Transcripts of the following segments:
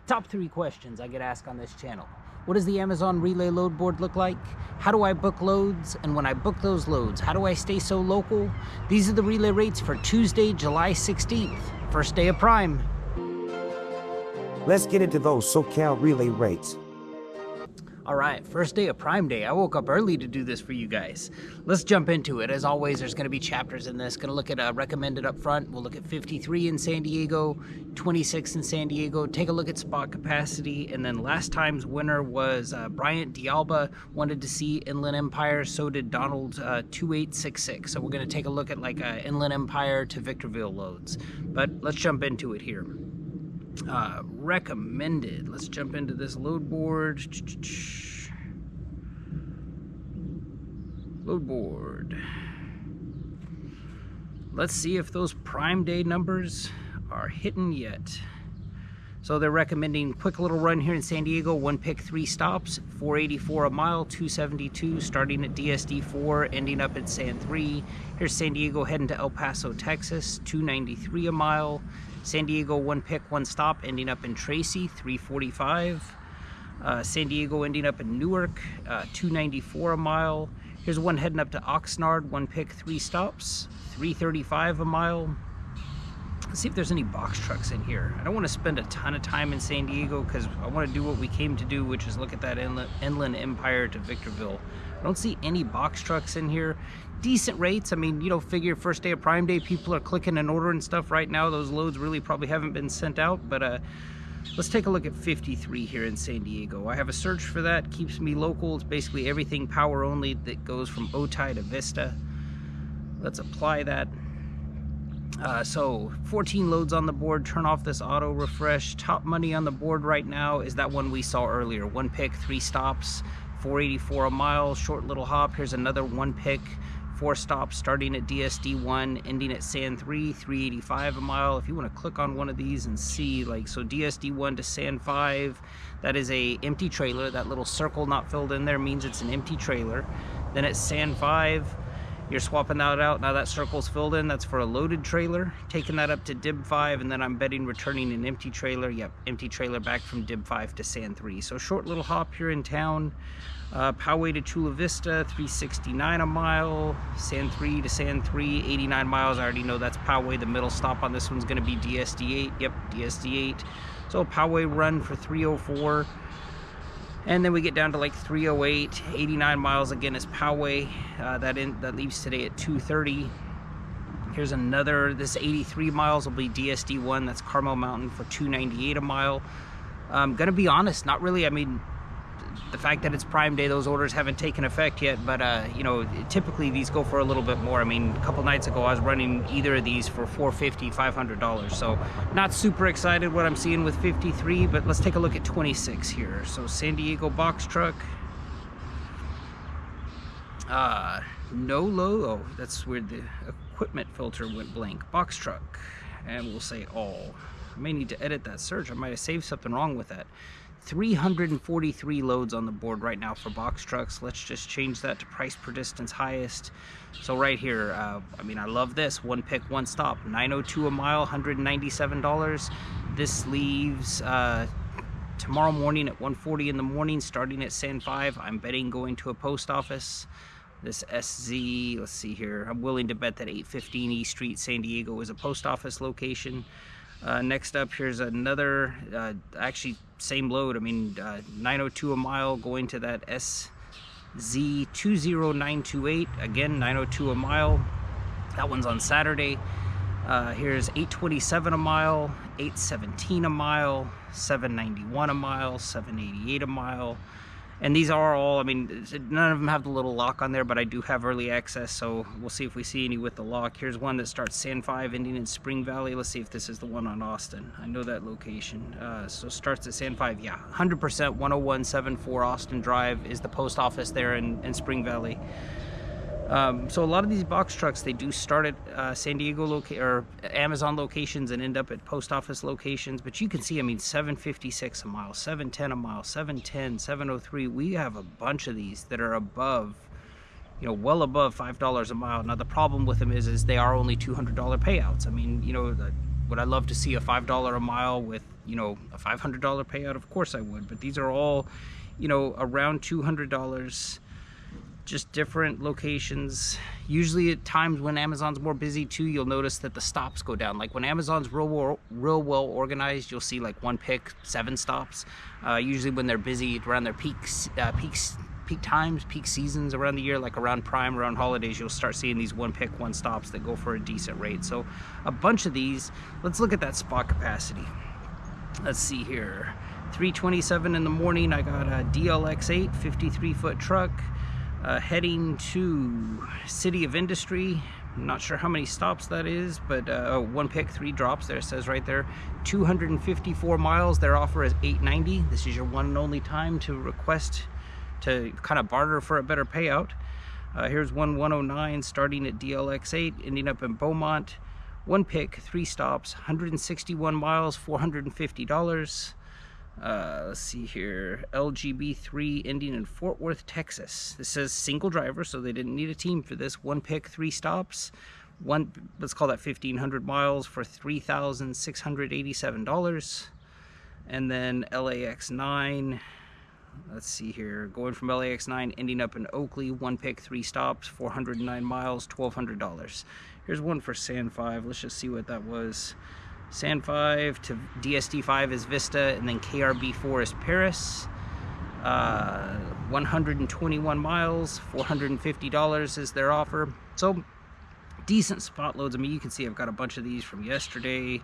Top 3 questions I get asked on this channel. What does the Amazon Relay load board look like? How do I book loads? And when I book those loads, how do I stay so local? These are the relay rates for Tuesday, July 16th, first day of Prime. Let's get into those SoCal relay rates. All right, first day of Prime Day. I woke up early to do this for you guys. Let's jump into it. As always, there's going to be chapters in this. Going to look at recommended up front. We'll look at 53 in San Diego, 26 in San Diego. Take a look at spot capacity. And then last time's winner was Bryant, Alba. Wanted to see Inland Empire. So did Donald 2866. So we're going to take a look at like Inland Empire to Victorville loads. But let's jump into it here. Recommended. Let's jump into this load board. Load board. Let's see if those Prime Day numbers are hitting yet. So they're recommending quick little run here in San Diego, 1 pick 3 stops, 484 a mile, 272 starting at DSD 4, ending up at San 3. Here's San Diego heading to El Paso, Texas, 293 a mile. San Diego 1 pick 1 stop, ending up in Tracy, 345. San Diego ending up in Newark, 294 a mile. Here's one heading up to Oxnard, 1 pick 3 stops, 335 a mile. Let's see if there's any box trucks in here. I don't want to spend a ton of time in San Diego because I want to do what we came to do, which is look at that Inland Empire to Victorville. I don't see any box trucks in here. Decent rates. I mean, you know, figure first day of Prime Day, people are clicking and ordering stuff right now. Those loads really probably haven't been sent out, but let's take a look at 53 here in San Diego. I have a search for that, keeps me local. It's basically everything power only that goes from Otay to Vista. Let's apply that. So 14 loads on the board. Turn off this auto refresh. Top money on the board right now is that one we saw earlier. 1 pick 3 stops, 484 a mile, short little hop. Here's another 1 pick 4 stops starting at DSD 1, ending at San 3, 385 a mile. If you want to click on one of these and see, like, so DSD 1 to San 5, that is a empty trailer. That little circle not filled in there means it's an empty trailer. Then at San 5, you're swapping that out. Now that circle's filled in, that's for a loaded trailer. Taking that up to Dib 5, and then I'm betting returning an empty trailer. Yep, empty trailer back from Dib 5 to San 3. So short little hop here in town. Poway to Chula Vista, 369 a mile. San 3 to San 3, 89 miles. I already know that's Poway. The middle stop on this one's going to be DSD 8. Yep, DSD 8. So Poway run for 304. And then we get down to like 308, 89 miles again is Poway. That leaves today at 230. Here's another, this 83 miles will be DSD 1, that's Carmel Mountain for 298 a mile. I'm gonna be honest, not really, I mean, the fact that it's Prime Day, those orders haven't taken effect yet, but you know, typically these go for a little bit more. I mean, a couple nights ago I was running either of these for $450, $500, so not super excited what I'm seeing with 53, but let's take a look at 26 here. So San Diego box truck, no low, oh, that's weird, the equipment filter went blank. Box truck, and we'll say all. I may need to edit that search, I might have saved something wrong with that. 343 loads on the board right now for box trucks. Let's just change that to price per distance highest. So right here, I mean, I love this. 1 pick 1 stop, 902 a mile, $197. This leaves tomorrow morning at 1:40 in the morning, starting at San 5. I'm betting going to a post office. This SZ, let's see here, I'm willing to bet that 815 East Street, San Diego is a post office location. Next up, here's another, actually same load, I mean, 902 a mile going to that SZ20928, again, 902 a mile. That one's on Saturday. Here's 827 a mile, 817 a mile, 791 a mile, 788 a mile. And these are all, I mean, none of them have the little lock on there, but I do have early access, so we'll see if we see any with the lock. Here's one that starts San 5, ending in Spring Valley. Let's see if this is the one on Austin. I know that location. So starts at San 5, yeah, 100%, 10174 Austin Drive is the post office there in Spring Valley. So a lot of these box trucks, they do start at San Diego or Amazon locations and end up at post office locations. But you can see, I mean, 756 a mile, 710 a mile, 710, 703. We have a bunch of these that are above, you know, well above $5 a mile. Now the problem with them is they are only $200 payouts. I mean, you know, would I love to see a $5 a mile with you know, a $500 payout, of course I would. But these are all, you know, around $200, just different locations. Usually at times when Amazon's more busy too, you'll notice that the stops go down. Like when Amazon's real well organized, you'll see like one pick, 7 stops. Usually when they're busy around their peak times, peak seasons around the year, like around Prime, around holidays, you'll start seeing these one pick, 1 stops that go for a decent rate. So a bunch of these. Let's look at that spot capacity. Let's see here. 3:27 in the morning, I got a DLX8 53-foot truck heading to City of Industry. I'm not sure how many stops that is, but 1 pick, 3 drops there, it says right there. 254 miles, their offer is $890. This is your one and only time to request to kind of barter for a better payout. Here's 109 starting at DLX8, ending up in Beaumont. 1 pick, 3 stops, 161 miles, $450. Let's see here, LGB3 ending in Fort Worth, Texas. This says single driver, so they didn't need a team for this. 1 pick, 3 stops, let's call that 1,500 miles for $3,687. And then LAX9, let's see here, going from LAX9 ending up in Oakley. 1 pick, 3 stops, 409 miles, $1,200. Here's one for Sand 5. Let's just see what that was. Sand 5 to DSD5 is Vista, and then KRB4 is Paris. 121 miles, $450 is their offer. So decent spot loads. I mean, you can see I've got a bunch of these from yesterday.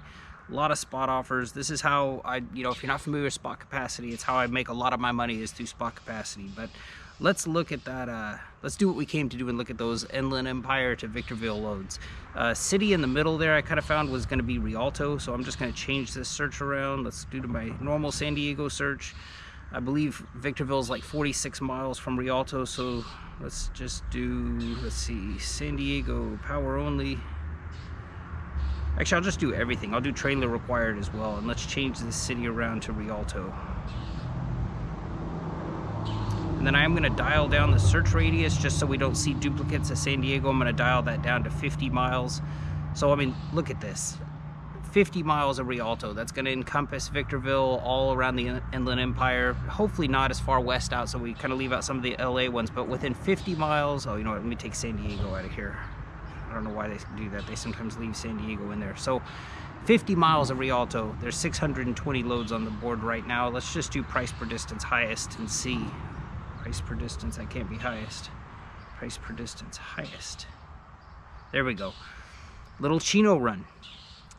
A lot of spot offers. This is how I, you know, if you're not familiar with spot capacity, it's how I make a lot of my money, is through spot capacity. But let's look at that. Let's do what we came to do and look at those Inland Empire to Victorville loads. City in the middle there I kind of found was going to be Rialto, so I'm just going to change this search around. Let's do to my normal San Diego search. I believe Victorville is like 46 miles from Rialto, so let's just do, let's see, San Diego power only. Actually, I'll just do everything. I'll do trailer required as well, and let's change this city around to Rialto. And then I'm going to dial down the search radius just so we don't see duplicates of San Diego. I'm going to dial that down to 50 miles. So, I mean, look at this. 50 miles of Rialto. That's going to encompass Victorville, all around the Inland Empire. Hopefully not as far west out, so we kind of leave out some of the LA ones. But within 50 miles, oh, you know what? Let me take San Diego out of here. I don't know why they do that. They sometimes leave San Diego in there. So 50 miles of Rialto. There's 620 loads on the board right now. Let's just do price per distance highest and see. Price per distance, that can't be highest. Price per distance highest. There we go. Little Chino run.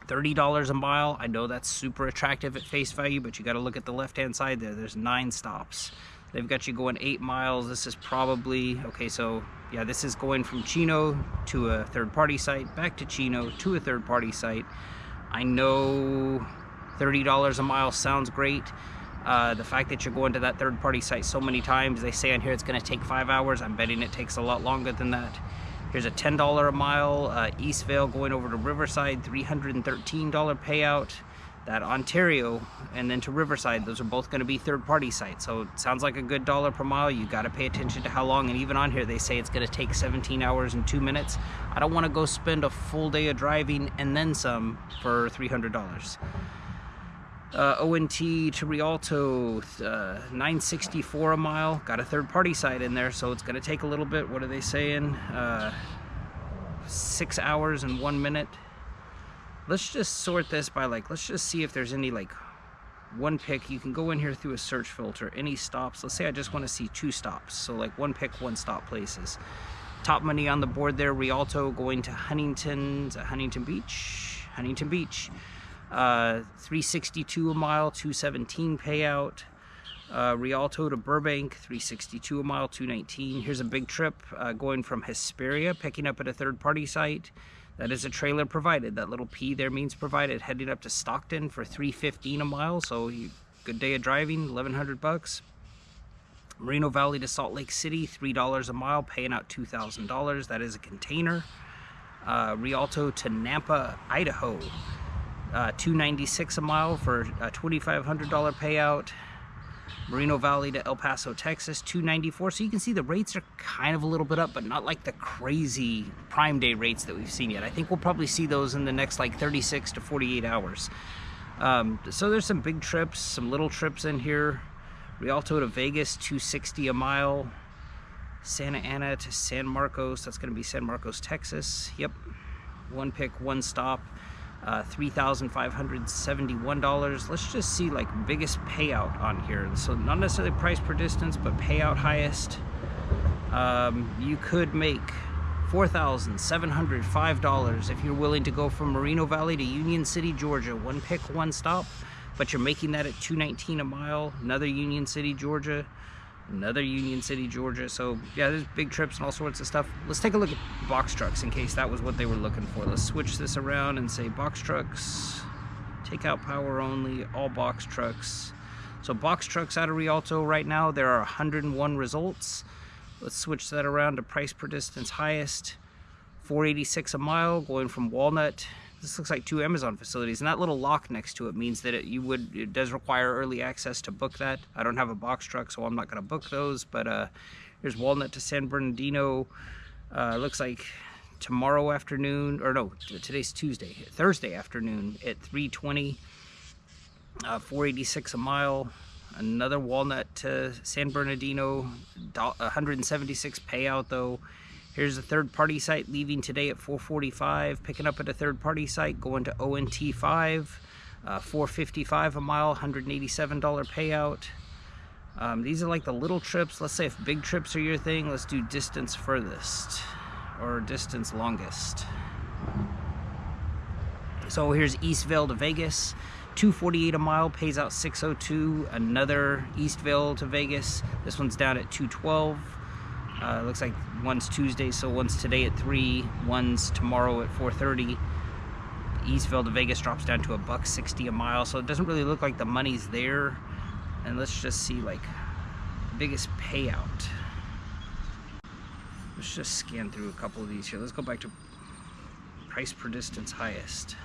$30 a mile. I know that's super attractive at face value, but you got to look at the left-hand side there. There's 9 stops. They've got you going 8 miles. This is probably, okay, so yeah, this is going from Chino to a third-party site, back to Chino to a third-party site. I know $30 a mile sounds great. The fact that you're going to that third-party site so many times, they say on here it's going to take 5 hours. I'm betting it takes a lot longer than that. Here's a $10 a mile, Eastvale going over to Riverside, $313 payout. That Ontario and then to Riverside, those are both going to be third-party sites. So it sounds like a good dollar per mile. You got to pay attention to how long, and even on here they say it's going to take 17 hours and 2 minutes. I don't want to go spend a full day of driving and then some for $300. ONT to Rialto, $964 a mile. Got a third-party site in there, so it's going to take a little bit. What are they saying? 6 hours and 1 minute. Let's just sort this by, like, let's just see if there's any, like, one pick. You can go in here through a search filter. Any stops. Let's say I just want to see 2 stops. So, like, 1 pick, 1 stop places. Top money on the board there. Rialto going to Huntington. Is that Huntington Beach? Huntington Beach. $362 a mile, $217 payout. Rialto to Burbank, $362 a mile, $219. Here's a big trip going from Hesperia, picking up at a third-party site. That is a trailer provided. That little P there means provided. Heading up to Stockton for $315 a mile. So good day of driving, $1,100. Moreno Valley to Salt Lake City, $3 a mile, paying out $2,000. That is a container. Rialto to Nampa, Idaho, $296 a mile for a $2,500 payout. Moreno Valley to El Paso, Texas, $294. So you can see the rates are kind of a little bit up, but not like the crazy Prime Day rates that we've seen yet. I think we'll probably see those in the next like 36 to 48 hours. So there's some big trips, some little trips in here. Rialto to Vegas, $260 a mile. Santa Ana to San Marcos, that's going to be San Marcos, Texas. Yep, one pick, one stop, $3,571. Let's just see like biggest payout on here. So not necessarily price per distance, but payout highest. You could make $4,705 if you're willing to go from Moreno Valley to Union City, Georgia. One pick, one stop, but you're making that at $219 a mile. Another Union City, Georgia. Another Union City, Georgia. So yeah, there's big trips and all sorts of stuff. Let's take a look at box trucks in case that was what they were looking for. Let's switch this around and say box trucks, takeout power only, all box trucks. So box trucks out of Rialto right now, there are 101 results. Let's switch that around to price per distance highest, $486 a mile, going from Walnut. This looks like 2 Amazon facilities, and that little lock next to it means that it does require early access to book that. I don't have a box truck, so I'm not going to book those, but here's Walnut to San Bernardino. Looks like tomorrow afternoon, or no, today's Tuesday, Thursday afternoon at 3:20, $486 a mile. Another Walnut to San Bernardino, $176 payout though. Here's a third-party site leaving today at 4:45, picking up at a third-party site, going to ONT 5, $455 a mile, $187 payout. These are like the little trips. Let's say if big trips are your thing, let's do distance furthest or distance longest. So here's Eastvale to Vegas, $248 a mile, pays out $602. Another Eastvale to Vegas. This one's down at $212. Looks like one's Tuesday, so one's today at 3, one's tomorrow at 4:30. Eastvale to Vegas drops down to $160 a mile, so it doesn't really look like the money's there. And let's just see like biggest payout. Let's just scan through a couple of these here. Let's go back to price per distance highest,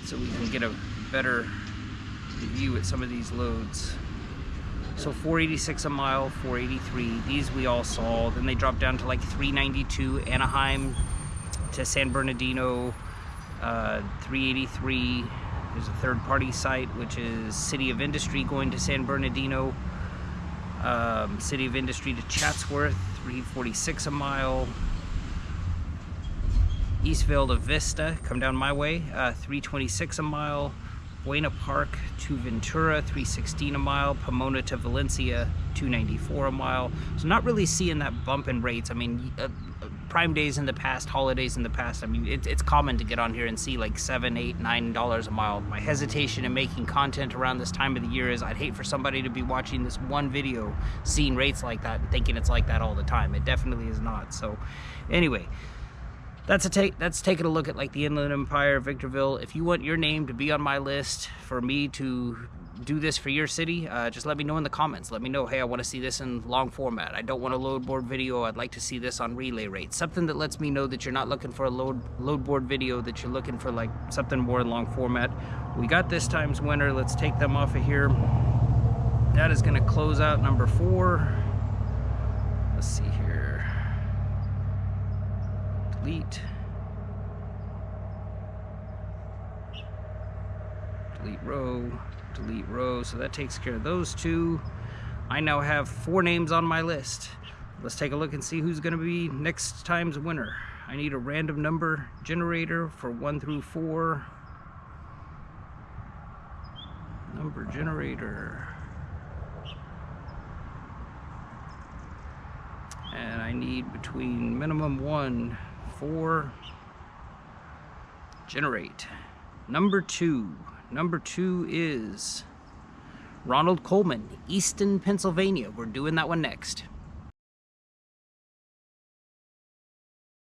so we can get a better view at some of these loads. So $486 a mile, $483. These we all saw. Then they dropped down to like $392. Anaheim to San Bernardino, $383. There's a third-party site, which is City of Industry going to San Bernardino. City of Industry to Chatsworth, $346 a mile. Eastvale to Vista, come down my way, $326 a mile. Buena Park to Ventura, $316 a mile. Pomona to Valencia, $294 a mile. So not really seeing that bump in rates. I mean, Prime days in the past, holidays in the past, I mean, it's common to get on here and see like $7, $8, $9 a mile. My hesitation in making content around this time of the year is I'd hate for somebody to be watching this one video, seeing rates like that and thinking it's like that all the time. It definitely is not. So anyway, that's taking a look at like the Inland Empire, Victorville. If you want your name to be on my list for me to do this for your city, just let me know in the comments. Let me know, hey, I want to see this in long format. I don't want a load board video. I'd like to see this on relay rate. Something that lets me know that you're not looking for a load board video, that you're looking for like something more in long format. We got this time's winner. Let's take them off of here. That is going to close out number 4. Let's see here. Delete row, so that takes care of those 2. I now have 4 names on my list. Let's take a look and see who's going to be next time's winner. I need a random number generator for 1 through 4. Number generator. And I need between minimum 1, 4. Generate. Number 2. Number 2 is Ronald Coleman, Easton, Pennsylvania. We're doing that one next.